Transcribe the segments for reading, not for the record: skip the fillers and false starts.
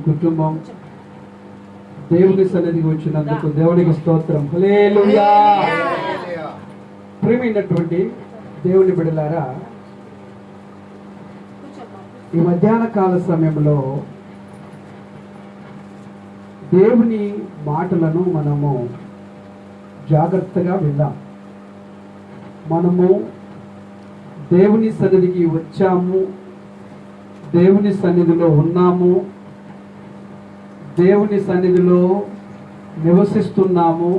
కుటుంబం దేవుని సన్నిధికి వచ్చినందుకు దేవునికి స్తోత్రం. హల్లెలూయా. ప్రియమైనటువంటి దేవుని బిడ్డలారా, ఈ మధ్యాహ్న కాల సమయంలో దేవుని మాటలను మనము జాగ్రత్తగా విందాం. మనము దేవుని సన్నిధికి వచ్చాము, దేవుని సన్నిధిలో ఉన్నాము, దేవుని సన్నిధిలో నివసిస్తున్నాము,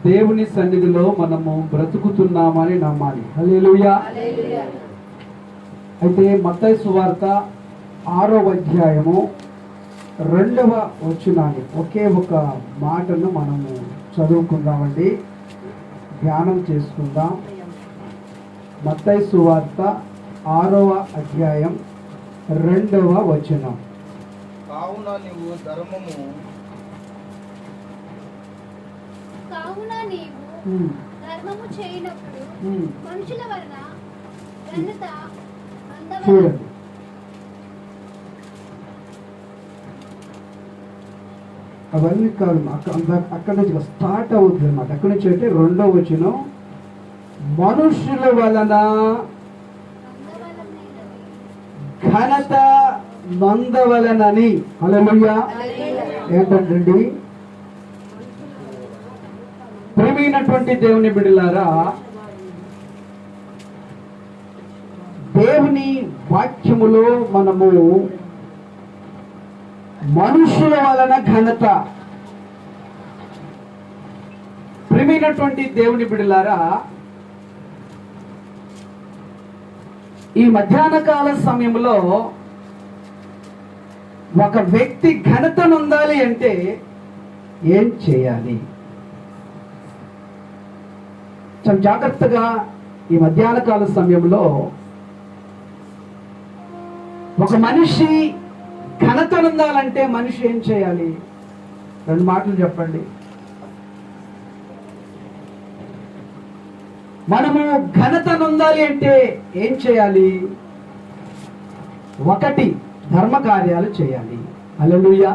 దేవుని సన్నిధిలో మనము బ్రతుకుతున్నామని నమ్మాలి. హల్లెలూయా. అయితే మత్తయి సువార్త 6వ అధ్యాయము 2వ వచనాన్ని ఒకే ఒక మాటను మనము చదువుకుందామండి, ధ్యానం చేసుకుందాం. మత్తయి సువార్త 6వ అధ్యాయం 2వ వచనం. కావున నీవు ధర్మము చేయనప్పుడు మనుషుల వలన ఘనత చూడండి. అవన్నీ కాదు, అక్కడి నుంచి స్టార్ట్ అవుతుంది అన్నమాట. అక్కడి నుంచి అంటే 2వ వచనం, మనుషుల వలన ఘనత నందవలనని. హల్లెలూయా. ఏంటండి ప్రియమైనటువంటి దేవుని బిడ్డలారా, దేవుని వాక్యములో మనము మనుషుల వలన ఘనత. ప్రియమైనటువంటి దేవుని బిడ్డలారా, ఈ మధ్యాహ్న కాల సమయంలో ఒక వ్యక్తి ఘనత నొందాలి అంటే ఏం చేయాలి? చాలా జాగ్రత్తగా ఈ మధ్యాహ్న కాల సమయంలో ఒక మనిషి ఘనత నొందాలంటే మనిషి ఏం చేయాలి? 2 మాటలు చెప్పండి. మనము ఘనత నొందాలి అంటే ఏం చేయాలి? 1, ధర్మ కార్యాలు చేయాలి. హల్లెలూయా.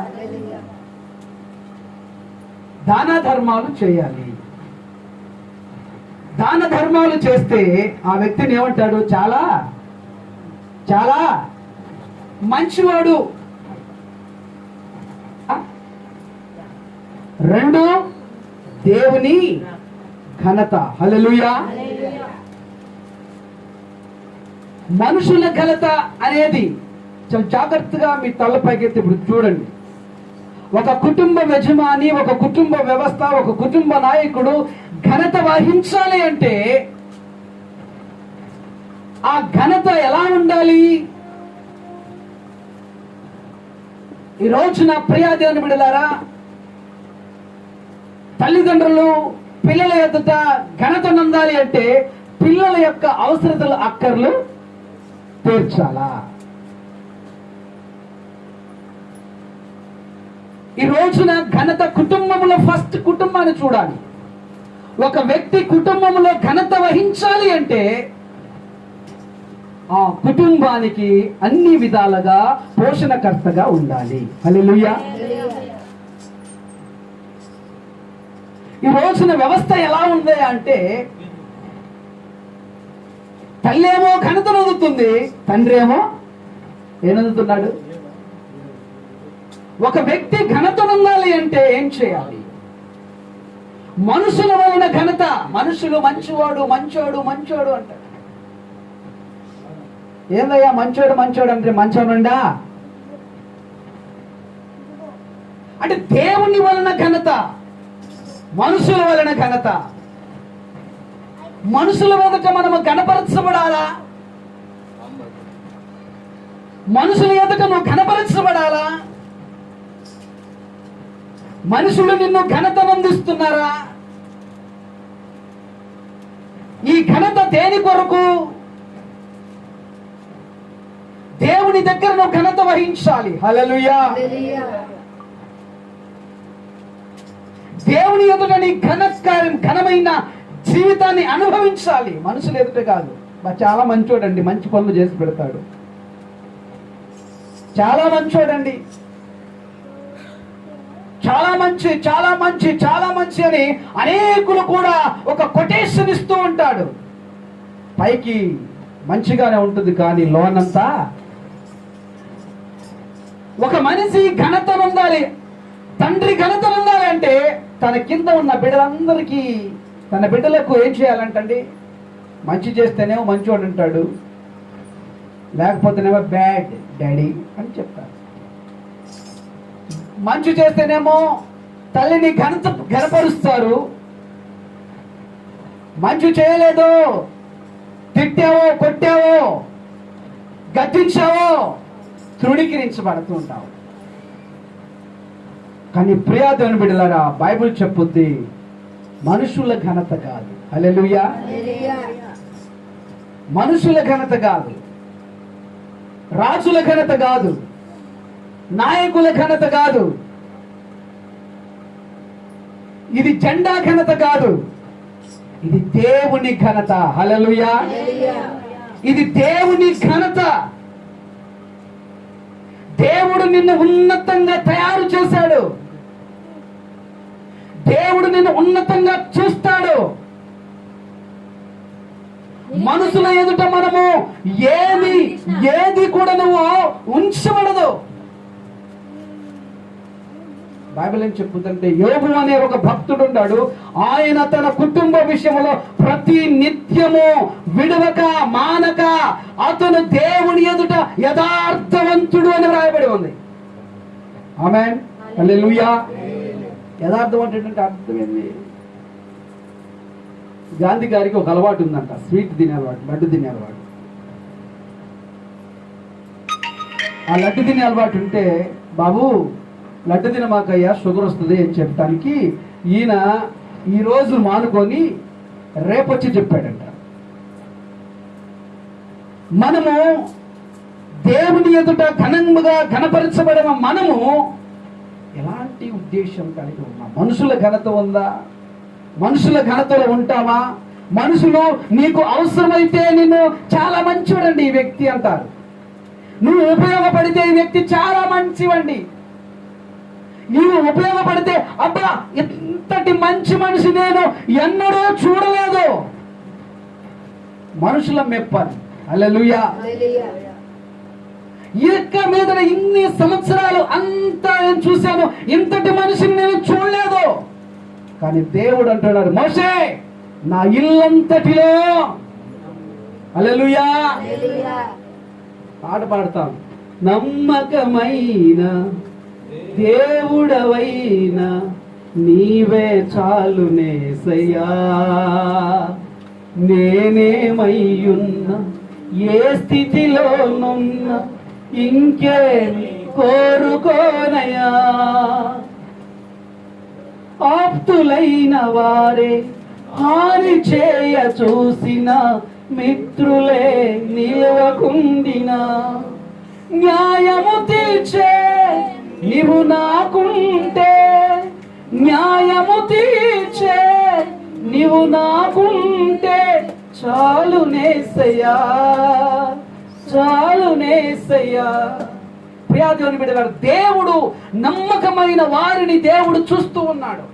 దాన ధర్మాలు చేయాలి. దాన ధర్మాలు చేస్తే ఆ వ్యక్తిని ఏమంటాడు? చాలా చాలా మంచివాడు. 2, దేవుని ఘనత. హల్లెలూయా. మనుషుల ఘనత అనేది చాలా జాగ్రత్తగా మీ తలపైకెత్తి ఇప్పుడు చూడండి. ఒక కుటుంబ యజమాని, ఒక కుటుంబ వ్యవస్థ, ఒక కుటుంబ నాయకుడు ఘనత వహించాలి అంటే ఆ ఘనత ఎలా ఉండాలి? ఈ రోజున ప్రియ దేవుని బిడ్డలారా, తల్లిదండ్రులు పిల్లల ఎదుట ఘనత నొందాలి అంటే పిల్లల యొక్క అవసరతలు, అక్కర్లు తీర్చాలా? ఈ రోజున ఘనత కుటుంబంలో ఫస్ట్ కుటుంబాన్ని చూడాలి. ఒక వ్యక్తి కుటుంబంలో ఘనత వహించాలి అంటే ఆ కుటుంబానికి అన్ని విధాలుగా పోషణకర్తగా ఉండాలి. హల్లెలూయా. ఈ రోజున వ్యవస్థ ఎలా ఉంది అంటే తల్లేమో ఘనత నొందుతుంది, తండ్రి ఏమో ఏనందుతున్నాడు. ఒక వ్యక్తి ఘనత నొందాలి అంటే ఏం చేయాలి? మనుషుల వలన ఘనత. మనుషులు మంచివాడు మంచోడు మంచోడు అంటారు. ఏందయ్యా మంచోడు మంచోడు అంటే మంచోనుండా అంటే దేవుని వలన ఘనత, మనుషుల వలన ఘనత. మనుషుల మొదట మనము ఘనపరచబడాలా? మనుషుల ఎదుట నువ్వు ఘనపరచబడాలా? మనుషులు నిన్ను ఘనత నందిస్తున్నారా? ఈ ఘనత దేని కొరకు? దేవుని దగ్గర నువ్వు ఘనత వహించాలి. హల్లెలూయా. దేవుని ఎదుట నీ ఘనమైన జీవితాన్ని అనుభవించాలి, మనుషులు ఎదుట కాదు. చాలా మంచోడండి, మంచి పనులు చేసి పెడతాడు. చాలా మంచోడండి, చాలా మంచి చాలా మంచి చాలా మంచి అని అనేకులు కూడా ఒక కొటేషన్ ఇస్తూ ఉంటాడు. పైకి మంచిగానే ఉంటుంది కానీ లోనంతా. ఒక మనిషి ఘనత ఉండాలి, తండ్రి ఘనత ఉండాలి అంటే తన కింద ఉన్న బిడ్డలందరికీ, తన బిడ్డలకు ఏం చేయాలంటండి? మంచి చేస్తేనేమో మంచివాడు అంటాడు, లేకపోతేనేమో బ్యాడ్ డాడీ అని చెప్తారు. మంచి చేస్తేనేమో తల్లిని ఘనపరుస్తారు, మంచి చేయలేదు, తిట్టావో కొట్టావో గద్దించావో తృణీకరించబడుతూ ఉంటావు. కానీ ప్రియా దేవుని బిడ్డలారా, బైబిల్ చెప్పుద్ది మనుషుల ఘనత కాదు. హల్లెలూయా. మనుషుల ఘనత కాదు, రాజుల ఘనత కాదు, నాయకుల ఘనత కాదు, ఇది జెండా ఘనత కాదు, ఇది దేవుని ఘనత. హల్లెలూయా. ఇది దేవుని ఘనత. దేవుడు నిన్ను ఉన్నతంగా తయారు చేశాడు, దేవుడు నిన్ను ఉన్నతంగా చూస్తాడు. మనుషుల ఎదుట మనము ఏది కూడా నువ్వు ఉంచబడదు. బైబిల్ ఏం చెప్పుతుంటే, యోబు అనే ఒక భక్తుడు ఉన్నాడు. ఆయన తన కుటుంబ విషయంలో ప్రతి నిత్యము విడవక మానక అతను దేవుని ఎదుట యథార్థవంతుడు అని రాయబడి ఉంది. ఆమేన్. హల్లెలూయా. యథార్థం అంటే అర్థం ఏంది? గాంధీ గారికి ఒక అలవాటు ఉందంట, స్వీట్ తినే అలవాటు, లడ్డు తినే అలవాటు. ఆ లడ్డు తినే అలవాటు ఉంటే, బాబు లడ్డు తినమాకయ్యా షుగర్ వస్తుంది అని చెప్పడానికి ఈయన ఈరోజు మానుకొని రేపొచ్చి చెప్పాడంట. మనము దేవుని ఎదుట ఘనంగా ఘనపరచబడిన మనము ఎలాంటి ఉద్దేశం కలిగి ఉన్నాం? మనుషుల ఘనత ఉందా? మనుషుల ఘనతలో ఉంటామా? మనుషులు నీకు అవసరమైతే నిన్ను చాలా మంచివాడండి ఈ వ్యక్తి అంటారు, నువ్వు ఉపయోగపడితే ఈ వ్యక్తి చాలా మంచివండి, నీవు ఉపయోగపడితే అబ్బా ఇంతటి మంచి మనిషి నేను ఎన్నడూ చూడలేదు. మనుషుల మెప్పని. హల్లెలూయా. ఇక్క మీద ఇన్ని సంవత్సరాలు అంతా నేను చూశాను, ఇంతటి మనిషిని నేను చూడలేదు. కానీ దేవుడు అంటున్నాడు, మోషే నా ఇల్లంతటిలో, హల్లెలూయా, పాట పాడతాం, నమ్మకమైన దేవుడవైనా నీవే చాలునేసయ్యా, నేనేమయ్యున్నా ఏ స్థితిలోనున్నా ఇంకేమి కోరుకోనయా, ఆప్తులైన వారే హాని చేయ చూసిన మిత్రులే నిలవకుండినా, న్యాయము తీర్చే నీవు నాకుంటే, న్యాయము తీర్చే నీవు నాకుంటే చాలునేసయ్యా, చాలునేసయ్యా. ప్రియా దేవుని బిడ్డలారా, దేవుడు నమ్మకమైన వారిని దేవుడు చూస్తూ ఉన్నాడు.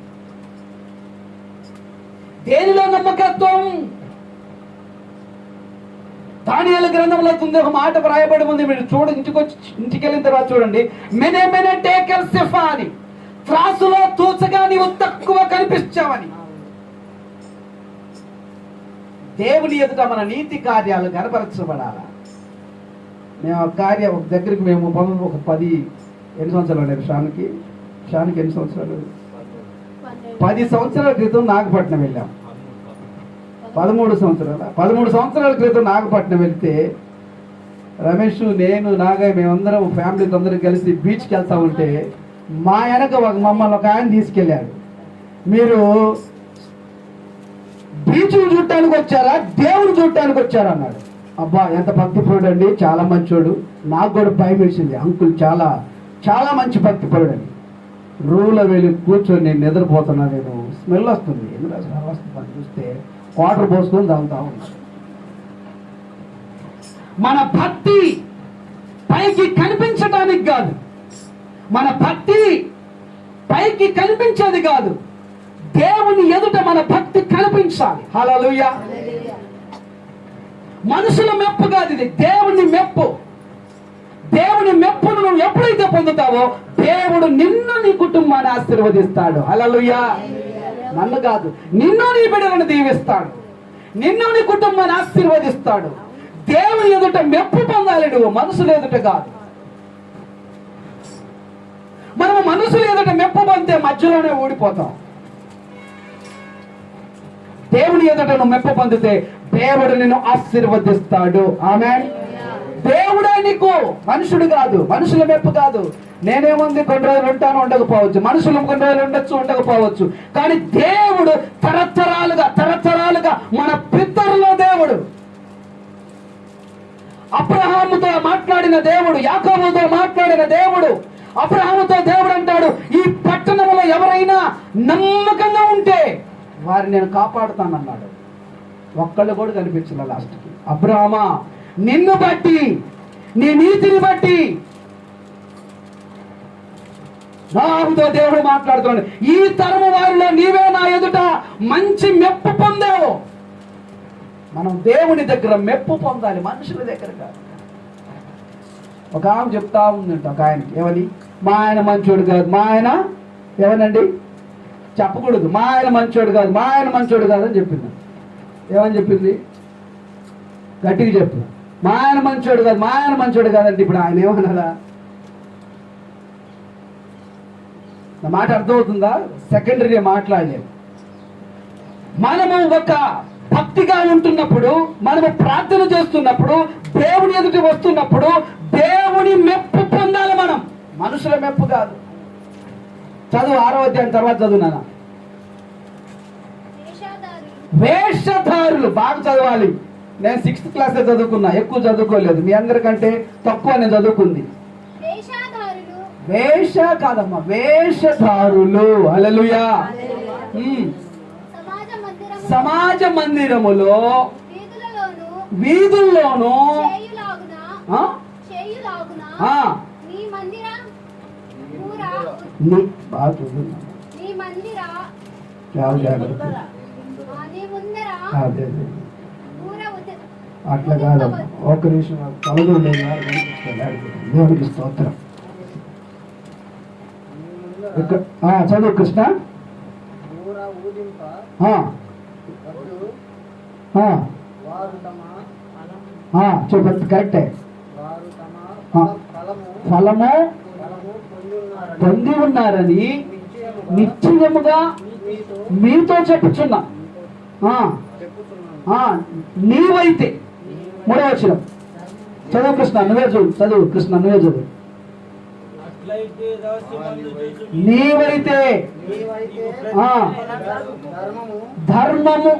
దేనిలో నమ్మకత్వం? దానియేలు గ్రంథంలో ఒక మాట రాయబడి ఉంది, మీరు ఇంటికి వెళ్ళిన తర్వాత చూడండి. మెనే టేకల్ సెఫా అని, త్రాసులో తూచగా నీవు తక్కువ కనిపించావని. దేవుని ఎదుట మన నీతి కార్యాలు కనపరచబడాలా. మేము ఆ కార్యం ఒక దగ్గరికి మేము ఒక 10 సంవత్సరాలు అండి. షానికి ఎన్ని సంవత్సరాలు? 10 సంవత్సరాల క్రితం నాగపట్నం వెళ్ళాం. 13 సంవత్సరాల క్రితం నాగపట్నం వెళ్తే రమేష్, నేను, నాగయ్య మేమందరం ఫ్యామిలీతో అందరం కలిసి బీచ్కి వెళ్తా ఉంటే మా వెనక మమ్మల్ని ఒక ఆయన తీసుకెళ్ళాడు. మీరు బీచ్ చూడటానికి వచ్చారా, దేవుడు చూడటానికి వచ్చారా అన్నాడు. అబ్బా ఎంత భక్తిపరుడు అండి, చాలా మంచోడు. నాకు కూడా భయం వేసింది, అంకుల్ చాలా చాలా మంచి భక్తిపరుడు అని. రూమ్లో వెళ్ళి కూర్చొని నేను నిద్రపోతున్నా, నేను స్మెల్ వస్తుంది, ఎందుకు స్మెల్ వస్తుంది చూస్తే వాటర్ పోసుకొని తాగుతా ఉన్నాను. మన భక్తి పైకి కనిపించడానికి కాదు, మన భక్తి పైకి కనిపించేది కాదు, దేవుని ఎదుట మన భక్తి కనిపించాలి. హల్లెలూయా. మనుషుల మెప్పు కాదు, ఇది దేవుని మెప్పు. దేవుని మెప్పును నువ్వు ఎప్పుడైతే పొందుతావో దేవుడు నిన్ను నీ కుటుంబాన్ని ఆశీర్వదిస్తాడు. హల్లెలూయా. నన్ను కాదు, నిన్ను నీ బిడ్డలను దీవిస్తాడు, నిన్ను నీ కుటుంబాన్ని ఆశీర్వదిస్తాడు. దేవుని ఎదుట మెప్పు పొందాలి నువ్వు, మనుషుల ఎదుట కాదు. మనము మనుషుల ఎదుట మెప్పు పొందితే మధ్యలోనే ఓడిపోతాం. దేవుని ఎదుట నువ్వు మెప్పు పొందితే దేవుడు నిన్ను ఆశీర్వదిస్తాడు. ఆమేన్. దేవుడే నీకు, మనుషుడు కాదు, మనుషుల మెప్పు కాదు. నేనేముంది కొన్ని రోజులు ఉంటాను, ఉండకపోవచ్చు, మనుషులు కొన్ని రోజులు ఉండొచ్చు, ఉండకపోవచ్చు, కానీ దేవుడు తరతరాలుగా మన పితరుల దేవుడు. అబ్రహాముతో మాట్లాడిన దేవుడు, యాకోబుతో మాట్లాడిన దేవుడు. అబ్రహాముతో దేవుడు అంటాడు, ఈ పట్టణంలో ఎవరైనా నమ్మకంగా ఉంటే వారిని నేను కాపాడుతానన్నాడు. ఒక్కళ్ళు కూడా కనిపించలే లాస్ట్కి. అబ్రహామా, నిన్ను బట్టి, నీ నీతిని బట్టి నాతో దేవుడు మాట్లాడుతున్నాడు, ఈ తరము వారిలో నీవే నా ఎదుట మంచి మెప్పు పొందావు. మనం దేవుని దగ్గర మెప్పు పొందాలి, మనుషుల దగ్గర కాదు. ఒక ఆమె చెప్తా ఉందంట ఒక ఆయనకి, ఏమని, మా ఆయన మంచోడు కాదు, మా ఆయన ఏమనండి చెప్పకూడదు, మా ఆయన మంచోడు కాదు, మా ఆయన మంచోడు కాదు అని చెప్పింది. ఏమని చెప్పింది? గట్టిగా చెప్పు. మా ఆయన మంచోడు కాదు, మా ఆయన మంచోడు కాదంటే ఇప్పుడు ఆయన ఏమన్నారా? నా మాట అర్థమవుతుందా? సెకండరీ మాట్లాడలేదు. మనము ఒక భక్తిగా ఉంటున్నప్పుడు, మనము ప్రార్థన చేస్తున్నప్పుడు, దేవుని ఎదుటి వస్తున్నప్పుడు దేవుని మెప్పు పొందాలి మనం, మనుషుల మెప్పు కాదు. చదువు 6వ అధ్యాయం తర్వాత చదువునా. వేషధారులు బాగా చదవాలి. నేను 6th క్లాస్ చదువుకున్నా, ఎక్కువ చదువుకోలేదు, మీ అందరికంటే తక్కువ నేను చదువుకుంది. వేష కాదమ్మా, వేషధారులు. హల్లెలూయా. సమాజ మందిరములో, వీధుల్లోనూ అట్లా కాదమ్మా, ఒక నిమిషం కలదు దేవునికి స్తోత్రం. చదువు కృష్ణ. చూపచ్చు, కరెక్టే. ఫలము పొంది ఉన్నారని నిశ్చయముగా మీతో చెప్పుచున్నా. నీవైతే, 3వ వచనం చదువు కృష్ణ, నువ్వే చదువు కృష్ణ, నువ్వే చదువు. నీవైతే ధర్మము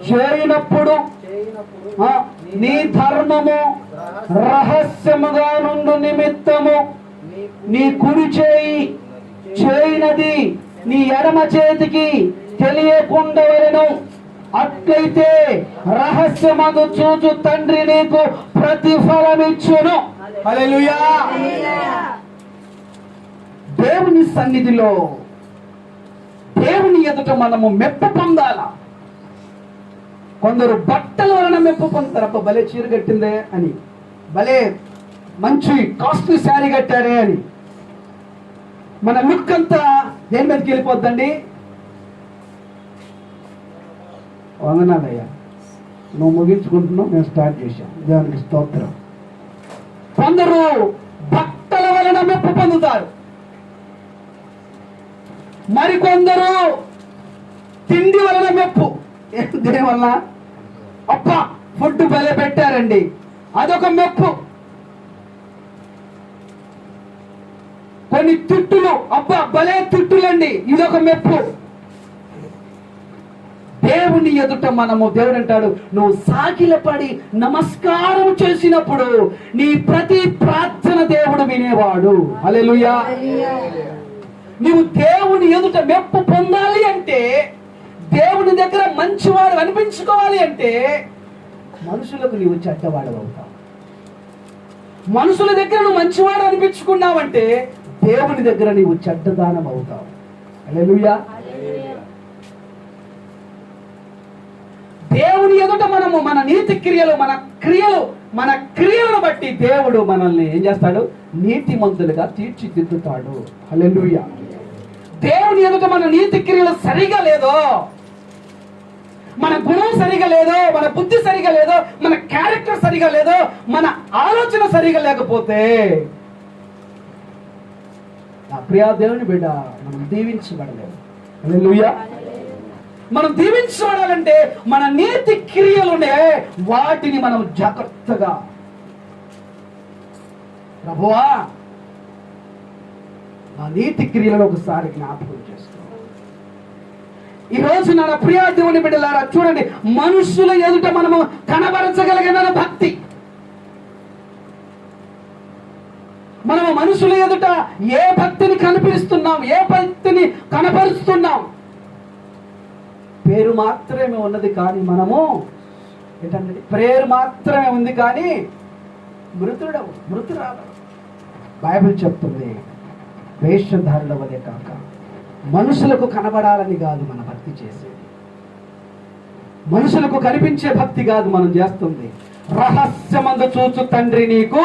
చేయనప్పుడు నీ ధర్మము రహస్యముగా నుండి నిమిత్తము నీ కుడి చేయి చేయనది నీ ఎడమ చేతికి తెలియకుండా వలెను. అట్లయితే రహస్యమందు చూచు తండ్రి నీకు ప్రతిఫలమిచ్చును. హల్లెలూయా. దేవుని సన్నిధిలో, దేవుని ఎదుట మనము మెప్పు పొందాలా. కొందరు బట్టల వలన మెప్పు పొందుతారు. అబ్బా భలే చీర కట్టిందే అని, భలే మంచి కాస్ట్లీ శారీ కట్టారే అని. మన లుక్ అంతా దేని మీదకి వెళ్ళిపోద్దండి? వందనాలయ్యా, నువ్వు ముగించుకుంటున్నావు, మేము స్టార్ట్ చేశాం. దేవునికి స్తోత్రం. కొందరు బట్టల వలన మెప్పు పొందుతారు, మరికొందరు తిండి వలన మెప్పు. దేని వలన? అబ్బా ఫుడ్ భలే పెట్టారండి, అదొక మెప్పు. కొన్ని తిట్టులు, అబ్బా భలే తిట్టులండి, ఇదొక మెప్పు. దేవుని ఎదుట మనము, దేవుడు అంటాడు, నువ్వు సాగిలపడి నమస్కారం చేసినప్పుడు నీ ప్రతి ప్రార్థన దేవుడు వినేవాడు. హల్లెలూయా. నీవు దేవుని ఎదుట మెప్పు పొందాలి అంటే, దేవుని దగ్గర మంచివాడు అనిపించుకోవాలి అంటే, మనుషులకు నీవు చెడ్డవాడు అవుతావు. మనుషుల దగ్గర నువ్వు మంచివాడు అనిపించుకున్నావంటే దేవుని దగ్గర నీవు చెడ్డదానం అవుతావు. హల్లెలూయా. దేవుని ఎదుట మనము మన నీతి క్రియలు మన క్రియలను బట్టి దేవుడు మనల్ని ఏం చేస్తాడు? నీతిమంతులుగా తీర్చిదిద్దుతాడు. హల్లెలూయా. దేవుని ఎదుట మన నీతి క్రియలు సరిగా లేదో, మన గుణం సరిగా లేదో, మన బుద్ధి సరిగా లేదో, మన క్యారెక్టర్ సరిగా లేదో, మన ఆలోచన సరిగా లేకపోతే నా ప్రియా దేవుని బిడ్డ మనం దీవించబడలేదు. హల్లెలూయా. మనం దీవించబడాలంటే మన నీతి క్రియలునే వాటిని మనం జాగ్రత్తగా, ప్రభువా నా నీతి క్రియలను ఒకసారి జ్ఞాపకం చేసుకో. ఈ రోజు నా ప్రియా దేవుని బిడ్డలారా చూడండి, మనుషుల ఎదుట మనము కనబరచగలిగిన భక్తి, మనము మనుషుల ఎదుట ఏ భక్తిని కనిపిస్తున్నాం, ఏ భక్తిని కనపరుస్తున్నాం? పేరు మాత్రమే ఉన్నది కానీ మనము ఏంటంటే పేరు మాత్రమే ఉంది కానీ మృతురాలు. బైబిల్ చెప్తుంది, వేషధారుల వలె కాక మనుషులకు కనబడాలని కాదు మన భక్తి చేసేది, మనుషులకు కనిపించే భక్తి కాదు మనం చేస్తుంది. రహస్యమందు చూచు తండ్రి నీకు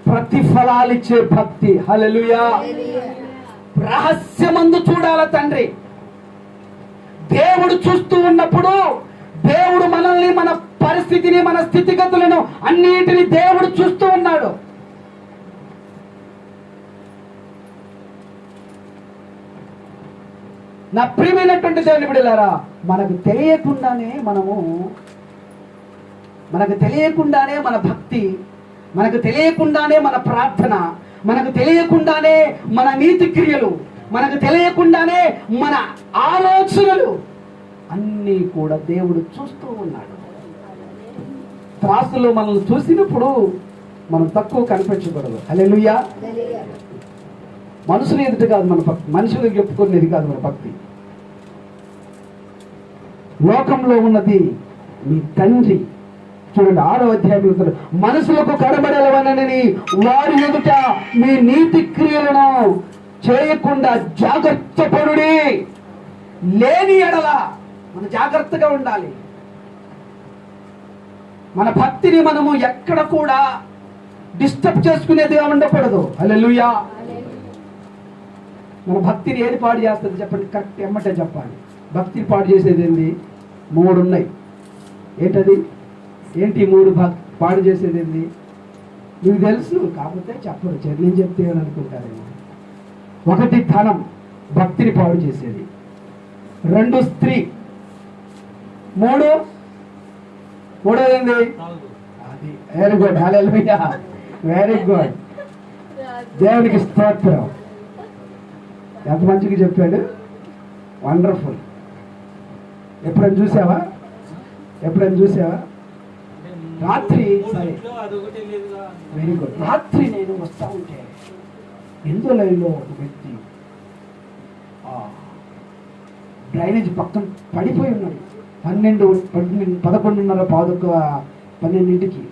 ప్రతిఫలాలిచ్చే భక్తి. హల్లెలూయా. రహస్యమందు చూడాల తండ్రి. దేవుడు చూస్తూ ఉన్నప్పుడు దేవుడు మనల్ని, మన పరిస్థితిని, మన స్థితిగతులను అన్నిటిని దేవుడు చూస్తూ ఉన్నాడు. నా ప్రియమైనటువంటి దేవుని బిడ్డలారా, మనకు తెలియకుండానే మన భక్తి, మనకు తెలియకుండానే మన ప్రార్థన, మనకు తెలియకుండానే మన నీతి క్రియలు, మనకు తెలియకుండానే మన ఆలోచనలు అన్నీ కూడా దేవుడు చూస్తూ ఉన్నాడు. త్రాసులో మనల్ని చూసినప్పుడు మనం తక్కువ కనిపించకూడదు. హల్లెలూయా. మనుషులు ఎదుట కాదు మన భక్తి, మనుషులకు చెప్పుకునేది కాదు మన భక్తి. లోకంలో ఉన్నది మీ తండ్రి. చూడండి 6వ అధ్యాయంలో, మనుషులకు కనబడలవనని వారి ఎదుట మీ నీతి క్రియలను చేయకుండా జాగ్రత్త పడుడి. లేని ఎడల మనం జాగ్రత్తగా ఉండాలి. మన భక్తిని మనము ఎక్కడ కూడా డిస్టర్బ్ చేసుకునేదిగా ఉండకూడదు. హల్లెలూయా. మన భక్తిని ఏది పాడు చేస్తుంది చెప్పండి, కరెక్ట్ ఎమ్మటే చెప్పాలి. భక్తిని పాడు చేసేది ఏంటి? 3 ఉన్నాయి. ఏంటి 3 పాడు చేసేది ఏంటి? మీకు తెలుసు, కాకపోతే చెప్పరు. నేను చెప్తే అనుకుంటారేమో. 1 ధనం, భక్తిని పాడు చేసేది. 2 స్త్రీ. 3 అది. Very good. Hallelujah. Very good. దేవునికి స్తోత్రం. ఎంత మంచిగా చెప్పాడు. వండర్ఫుల్. ఎప్పుడైనా చూసావా? రాత్రి వెరీ గుడ్. రాత్రి నేను వస్తా ఉంటే ఎందులో ఒక వ్యక్తి డ్రైనేజ్ పక్కన పడిపోయి ఉన్నాడు. 11:30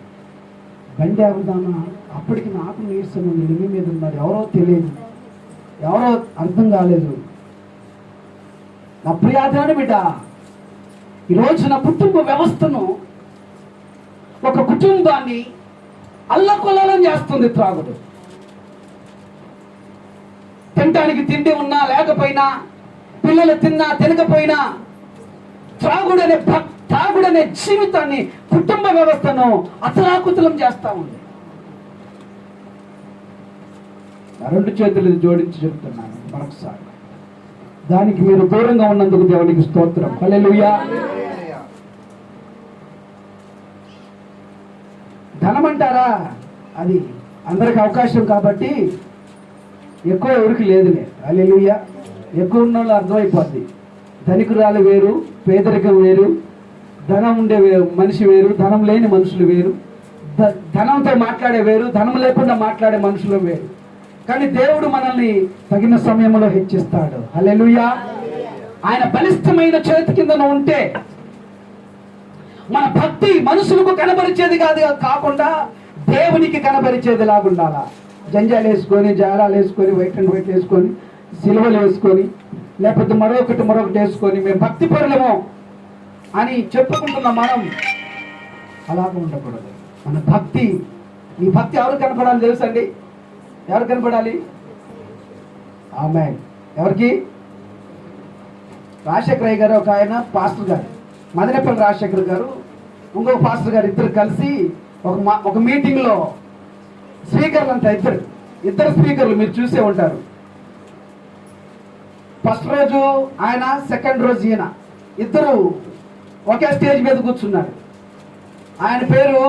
బండి ఆగుదామా, అప్పటికి నాకు నీరసం ఉంది. నిమ్మి మీద ఉన్నారు, ఎవరో తెలియదు, ఎవరో అర్థం కాలేదు. నా ప్రియాదాని బిడ్డ, ఈరోజు నా కుటుంబ వ్యవస్థను, ఒక కుటుంబాన్ని అల్లకొల్లం చేస్తుంది త్రాగుడు. తినడానికి తిండి ఉన్నా లేకపోయినా, పిల్లలు తిన్నా తినకపోయినా, త్రాగుడనే జీవితాన్ని, కుటుంబ వ్యవస్థను అతలాకుతలం చేస్తా ఉంది. 2 చేతులు జోడించి చెప్తున్నాను మరొకసారి, దానికి మీరు దూరంగా ఉన్నందుకు దేవునికి స్తోత్రం. హల్లెలూయా. ధనం అంటారా, అది అందరికి అవకాశం కాబట్టి ఎక్కువ ఎవరికి లేదులే. హల్లెలూయా. ఎక్కువ ఉన్న వాళ్ళు అర్థమైపోద్ది. ధనికురాలు వేరు, పేదరికం వేరు, ధనం ఉండే మనిషి వేరు, ధనం లేని మనుషులు వేరు, ధనంతో మాట్లాడే వేరు, ధనం లేకుండా మాట్లాడే మనుషులు వేరు. కానీ దేవుడు మనల్ని తగిన సమయంలో హెచ్చిస్తాడు. హల్లెలూయా. ఆయన బలిష్టమైన చేతి కింద ఉంటే మన భక్తి మనుషులకు కనబరిచేది కాకుండా దేవునికి కనబరిచేది లాగుండాలా. జంజాలు వేసుకొని, జాలాలు వేసుకొని, వైట్ అండ్ వైట్ వేసుకొని, సిలువలు వేసుకొని, లేకపోతే మరొకటి వేసుకొని మేము భక్తి పరులము అని చెప్పుకుంటున్న మనం అలాగ ఉండకూడదు. మన భక్తి, నీ భక్తి ఎవరు కనపడాలి తెలుసండి? ఎవరు కనపడాలి? ఆమేన్. ఎవరికి? రాజశేఖరయ్య గారు ఒక ఆయన పాస్టర్ గారు, మదనపల్లి రాజశేఖర్ గారు ఇంకొక పాస్టర్ గారు ఇద్దరు కలిసి ఒక మీటింగ్లో స్పీకర్లు అంతా ఇద్దరు స్పీకర్లు మీరు చూసే ఉంటారు. ఫస్ట్ రోజు ఆయన, సెకండ్ రోజు ఈయన, ఇద్దరు ఒకే స్టేజ్ మీద కూర్చున్నారు. ఆయన పేరు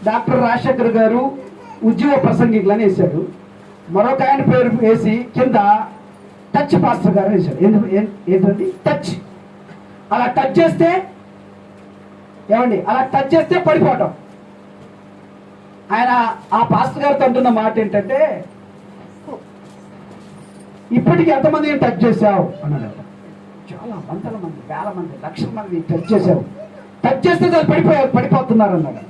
డాక్టర్ రాజశేఖర్ గారు ఉద్యోగ ప్రసంగికులు అని వేశాడు. మరొక ఆయన పేరు వేసి కింద టచ్ పాస్టర్ గారు వేశాడు. ఏంటండి? టచ్. అలా టచ్ చేస్తే ఏమండి, అలా టచ్ చేస్తే పడిపోవటం. ఆయన ఆ పాస్టర్ గారితో అంటున్న మాట ఏంటంటే, ఇప్పటికి ఎంతమంది టచ్ చేశావు అన్నాడు. చాలా వందల మంది, వేల మంది, లక్షల మంది టచ్ చేశావు. టచ్ చేస్తే చాలు పడిపోతున్నారు అన్నాడు.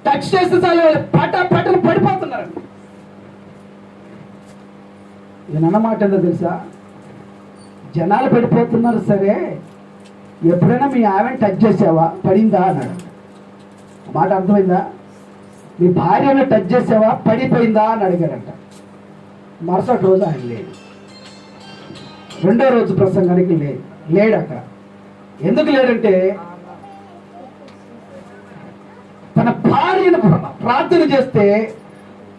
టచ్ చేస్తే చాలు పట్టలు పడిపోతున్నారు. ఈయన అన్నమాట ఏందో తెలుసా? జనాలు పడిపోతున్నారు సరే, ఎప్పుడైనా మీ ఆమె టచ్ చేసావా? పడిందా అన్నాడు. మాట అర్థమైందా? మీ భార్యను టచ్ చేసావా? పడిపోయిందా అని అడిగాడంట. మరుసటి రోజు ఆయన లేడు. రెండో రోజు ప్రసంగానికి లేడట. ఎందుకు లేడంటే తన భార్యను ప్రార్థన చేస్తే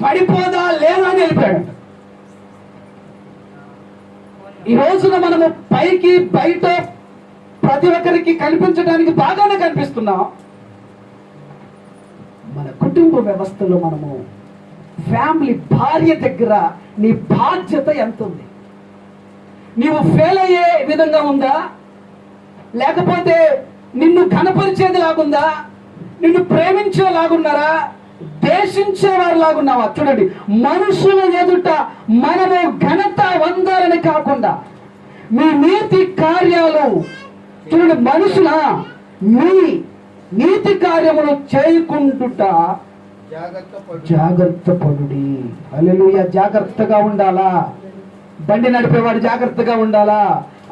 పడిపోదా లేదా అని వెళ్ళిపోయాడట. ఈ రోజున మనము పైకి బయట ప్రతి ఒక్కరికి కనిపించడానికి బాగానే కనిపిస్తున్నాం. మన కుటుంబ వ్యవస్థలో మనము ఫ్యామిలీ, భార్య దగ్గర నీ బాధ్యత ఎంత ఉంది? నీవు ఫెయిల్ అయ్యే విధంగా ఉందా, లేకపోతే నిన్ను కనపరిచేది లాగుందా, నిన్ను ప్రేమించేలాగున్నారా, దేశించేవారు లాగున్నావా? చూడండి, మనుషుల ఎదుట మనము ఘనత వందాలని కాకుండా మీ నీతి కార్యాలు, చూడండి, మనుషుల మీ నీతి కార్యములు చేయకుంటుట జాగ్రత్త పడుడి. హల్లెలూయా. జాగ్రత్తగా ఉండాలా. బండి నడిపేవాడు జాగ్రత్తగా ఉండాలా.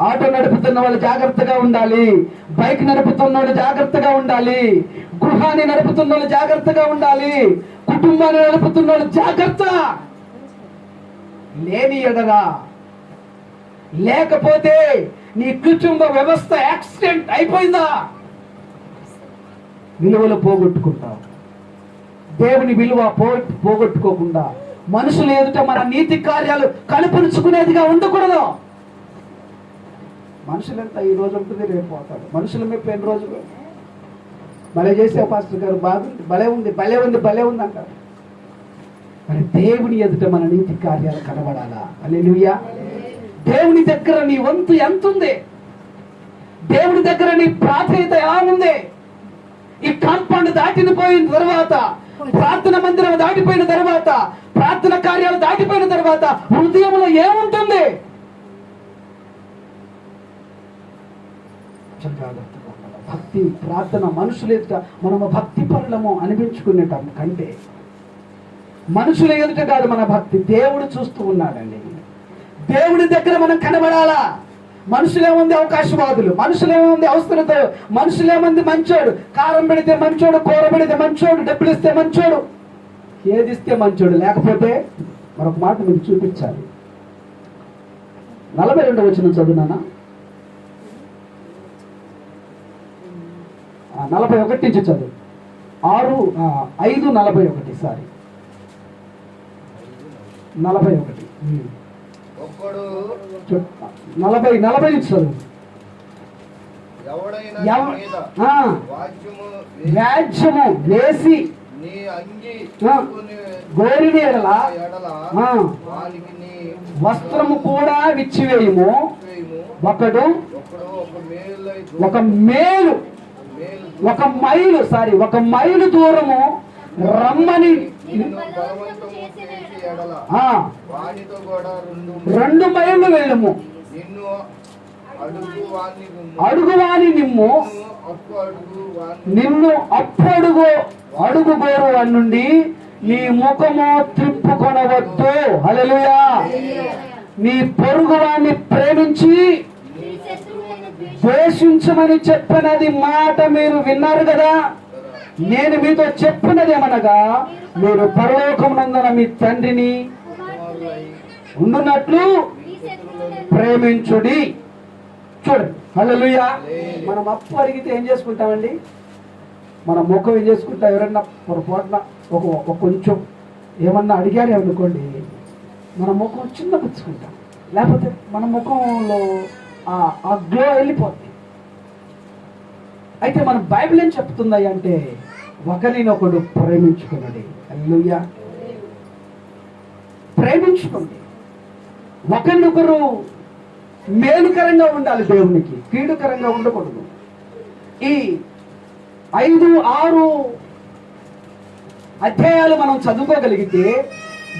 ఆటో నడుపుతున్న వాళ్ళు జాగ్రత్తగా ఉండాలి. బైక్ నడుపుతున్న వాళ్ళు జాగ్రత్తగా ఉండాలి. గృహాన్ని నడుపుతున్న వాళ్ళు జాగ్రత్తగా ఉండాలి. కుటుంబాన్ని నడుపుతున్న వాళ్ళు జాగ్రత్త. లేని ఎడరా, లేకపోతే నీ కుటుంబ వ్యవస్థ యాక్సిడెంట్ అయిపోయిందా, విలువలు పోగొట్టుకుంటావు. దేవుని విలువ పోగొట్టుకోకుండా మనుషులు ఎదుట మన నీతి కార్యాలు కనిపించుకునేదిగా ఉండకూడదు. మనుషులంతా ఈ రోజు ఉంటుంది, రేపు పోతాడు. మనుషుల మీద ఎన్ని రోజులు భలే చేసే పాస్టర్ గారు, బాగుంది, భలే ఉంది, భలే ఉంది, భలే ఉంది అంటారు. మరి దేవుని ఎదుట మన నీతి కార్యాలు కనబడాలా? హల్లెలూయా. దేవుని దగ్గర నీ వంతు ఎంత ఉంది? దేవుని దగ్గర నీ ప్రాధాన్యత ఎలా ఉంది? ఈ కాంపౌండ్ దాటిన పోయిన తర్వాత, ప్రార్థన మందిరం దాటిపోయిన తర్వాత, ప్రార్థన కార్యాలు దాటిపోయిన తర్వాత హృదయంలో ఏముంటుంది? భక్తి, ప్రార్థన. మనుషుల ఎదుట మనము భక్తి పరులము అనిపించుకునేటం కంటే మనుషుల ఎదుట కాదు మన భక్తి. దేవుడు చూస్తూ ఉన్నాడండి. దేవుడి దగ్గర మనం కనబడాలా. మనుషులేముంది అవకాశవాదులు, మనుషులేముంది అవసరత, మనుషులేముంది మంచోడు, కారం పెడితే మంచోడు, కూర పెడితే మంచోడు, డబ్బులు ఇస్తే మంచోడు, ఏది ఇస్తే మంచోడు. లేకపోతే మరొక మాట మీకు చూపించాలి. 42వ వచనం చదువునానా? 41 నుంచి చదువు. 5:41. సారీ, 41. 40 నుంచి చదువు. వ్యాజ్యము వేసి గోరిని ఎడల వస్త్రము కూడా విచ్చివేయుము. ఒకడు ఒక మైలు దూరము రమ్మని 2 మైళ్ళు వెళ్ళము. అడుగువాని నిమ్ము, నిన్ను అడుగుగోరు అని నుండి నీ ముఖము త్రిప్పుకొనవద్దు. హల్లెలూయా. నీ పొరుగువాన్ని ప్రేమించి ద్వేషించమని చెప్పినది మాట మీరు విన్నారు కదా. నేను మీతో చెప్పినది ఏమనగా, మీరు పరలోకమునందున మీ తండ్రిని ఉండునట్లు ప్రేమించుడి. చూడండి, హల్లెలూయా. మనం అప్పు అడిగితే ఏం చేసుకుంటామండి? మన ముఖం ఏం చేసుకుంటాం? ఎవరన్నా పొరపాటున ఒక కొంచెం ఏమన్నా అడిగారు అనుకోండి, మన ముఖం చిన్న పుచ్చుకుంటాం, లేకపోతే మన ముఖంలో ఆ గ్లో వెళ్ళిపోతుంది. అయితే మన బైబిల్ ఏం చెప్తుంది అంటే, ఒకరినొకడు ప్రేమించుకున్నది. హల్లెలూయా. ప్రేమించుకోండి, ఒకరినొకరు మేలుకరంగా ఉండాలి, దేవునికి కీడుకరంగా ఉండకూడదు. ఈ 5-6 అధ్యాయాలు మనం చదువుకోగలిగితే,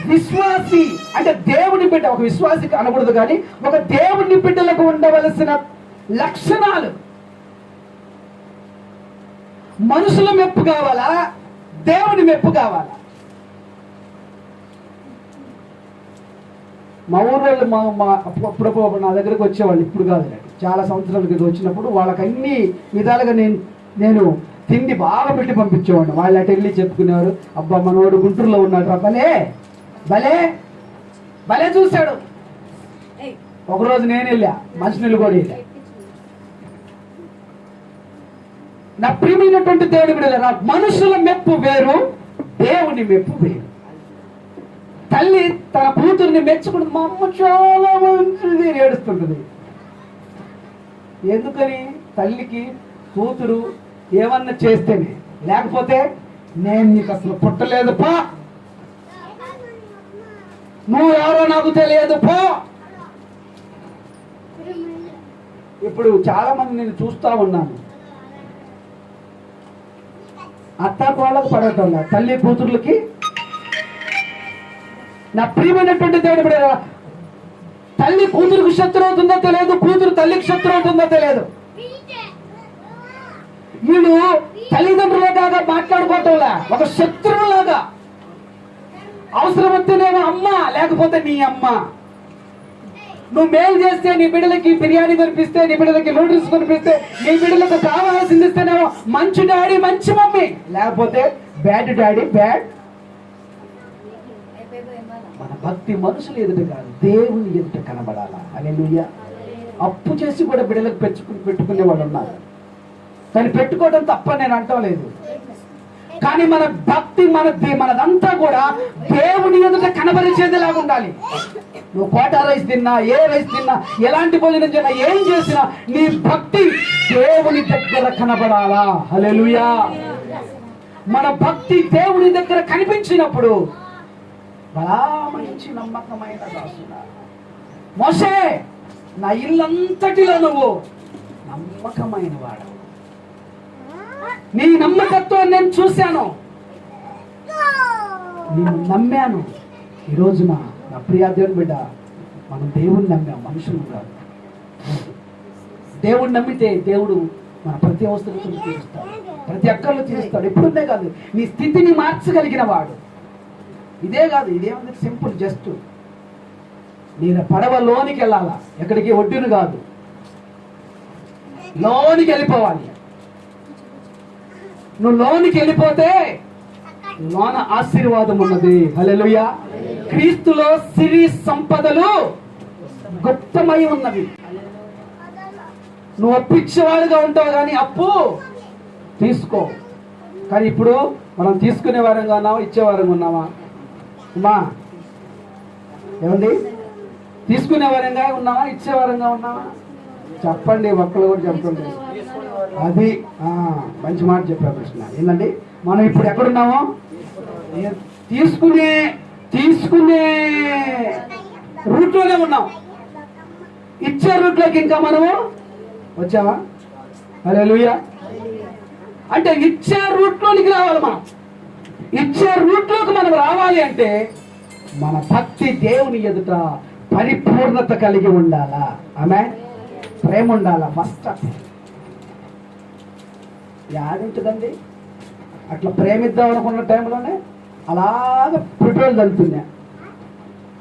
విశ్వాసి అంటే దేవుని బిడ్డ, ఒక విశ్వాసికి అనకూడదు కానీ ఒక దేవుని బిడ్డలకు ఉండవలసిన లక్షణాలు. మనుషుల మెప్పు కావాలా, దేవుని మెప్పు కావాలా? మా ఊర్లో అప్పుడప్పుడు నా దగ్గరకు వచ్చేవాళ్ళు, ఇప్పుడు కాదు, చాలా సంవత్సరాల క్రితం వచ్చినప్పుడు వాళ్ళకి అన్ని విధాలుగా నేను తిండి బాగా పెట్టి పంపించేవాడిని. వాళ్ళు అటు వెళ్ళి చెప్పుకునేవారు, అబ్బా మనోడు గుంటూరులో ఉన్నాడు రా, భలే భలే భలే చూశాడు. ఒకరోజు నేను వెళ్ళా, మంచినీళ్ళు కూడా వెళ్ళా. నా ప్రియమైనటువంటి దేవుని బిడ్డలారా, మనుషుల మెప్పు వేరు, దేవుని మెప్పు వేరు. తల్లి తన కూతుర్ని మెచ్చుకుంటుంది, మా అమ్మ చాలా మంచిది ఏడుస్తుంటుంది. ఎందుకని? తల్లికి కూతురు ఏమన్నా చేస్తేనే, లేకపోతే నేను నీకు అసలు పుట్టలేదు పో, నువ్వు ఎవరో నాకు తెలియదు పో. ఇప్పుడు చాలా మంది నేను చూస్తా ఉన్నాను, అత్తా కోళ్ళకు పడటం లేదు, తల్లి కూతుర్లకి. నా ప్రియమైనటువంటి దేవుడు బిడ్డలారా, తల్లి కూతురుకు శత్రువు అవుతుందో తెలియదు, కూతురు తల్లికి శత్రువు అవుతుందో తెలియదు. వీళ్ళు తల్లిదండ్రులలాగా మాట్లాడుకోవటంలా, ఒక శత్రువులాగా. అవసరం వస్తేనేమో అమ్మ, లేకపోతే నీ అమ్మ. నువ్వు మేలు చేస్తే, నీ బిడ్డలకి బిర్యానీ కొనిపిస్తే, నీ బిడ్డలకి నూడిల్స్ కొనిపిస్తే, నీ బిడ్డలకు కావాల్సింది ఇస్తేనేమో మంచి డాడీ మంచి మమ్మీ, లేకపోతే బ్యాడ్ డాడీ బ్యాడ్. మన భక్తి మనుషులు ఎదుట కాదు, దేవుని ఎదుట కనబడాలా. హల్లెలూయా. అప్పు చేసి కూడా బిడ్డలకు పెట్టుకునే వాళ్ళు ఉన్నారు, కానీ పెట్టుకోవడం తప్ప నేను అంటం లేదు. కానీ మన భక్తి మనదంతా కూడా దేవుని ఎదుట కనబరిచేదిలాగా ఉండాలి. నువ్వు కోటా రైస్ తిన్నా, ఏ రైస్ తిన్నా, ఎలాంటి భోజనం చేసినా, ఏం చేసినా నీ భక్తి దేవుని దగ్గర కనబడాలా. హల్లెలూయా. మన భక్తి దేవుని దగ్గర కనిపించినప్పుడు బలా మంచి నమ్మకమైన దాసుడా, మోషే నా ఇల్లంతటిలో నువ్వు నమ్మకమైన వాడు, నీ నమ్మకత్వాన్ని నేను చూశాను, నేను నమ్మాను. ఈ రోజున నా ప్రియా దేవుని బిడ్డ, మనం దేవుణ్ణి నమ్మాం, మనుషులు కాదు. దేవుణ్ణి నమ్మితే దేవుడు మన ప్రతి అవసరతను తీరుస్తాడు, ప్రతి అక్కర్లు తీరుస్తాడు. ఎప్పుడుందే కాదు, నీ స్థితిని మార్చగలిగిన వాడు. ఇదే కాదు, ఇదేముంది, సింపుల్, జస్ట్ నేను పడవ లోనికి వెళ్ళాలా, ఎక్కడికి ఒడ్డును కాదు, లోనికి వెళ్ళిపోవాలి. నువ్వు లోనికి వెళ్ళిపోతే లోన ఆశీర్వాదం ఉన్నది. హల్లెలూయా. క్రీస్తులో సిరి సంపదలు గుప్తమై ఉన్నవి. నువ్వు అప్పిచ్చేవాడుగా ఉంటావు కానీ అప్పు తీసుకో. కానీ ఇప్పుడు మనం తీసుకునే వారంగా ఉన్నావా, ఇచ్చేవారంగా ఉన్నావా? అమ్మా ఏమండి, తీసుకునే వారంగా ఉన్నావా, ఇచ్చేవారంగా ఉన్నావా? చెప్పండి, ఒక్కళ్ళు కూడా చెప్పండి. అది మంచి మాట చెప్పారు కృష్ణ. ఏంటండి, మనం ఇప్పుడు ఎక్కడున్నామో తీసుకునే రూట్లోనే ఉన్నాం. ఇచ్చే రూట్లోకి ఇంకా మనము వచ్చామా? హల్లెలూయా. అంటే ఇచ్చే రూట్లోనికి రావాలి. మనం ఇచ్చే రూట్లోకి మనం రావాలి అంటే మన భక్తి దేవుని ఎదుట పరిపూర్ణత కలిగి ఉండాలా. ఆమె ప్రేమ ఉండాలా ఫస్ట్. యాదించదండి అట్లా ప్రేమిద్దాం అనుకున్న టైంలోనే అలాగ పెట్రోల్ తలుతున్నా.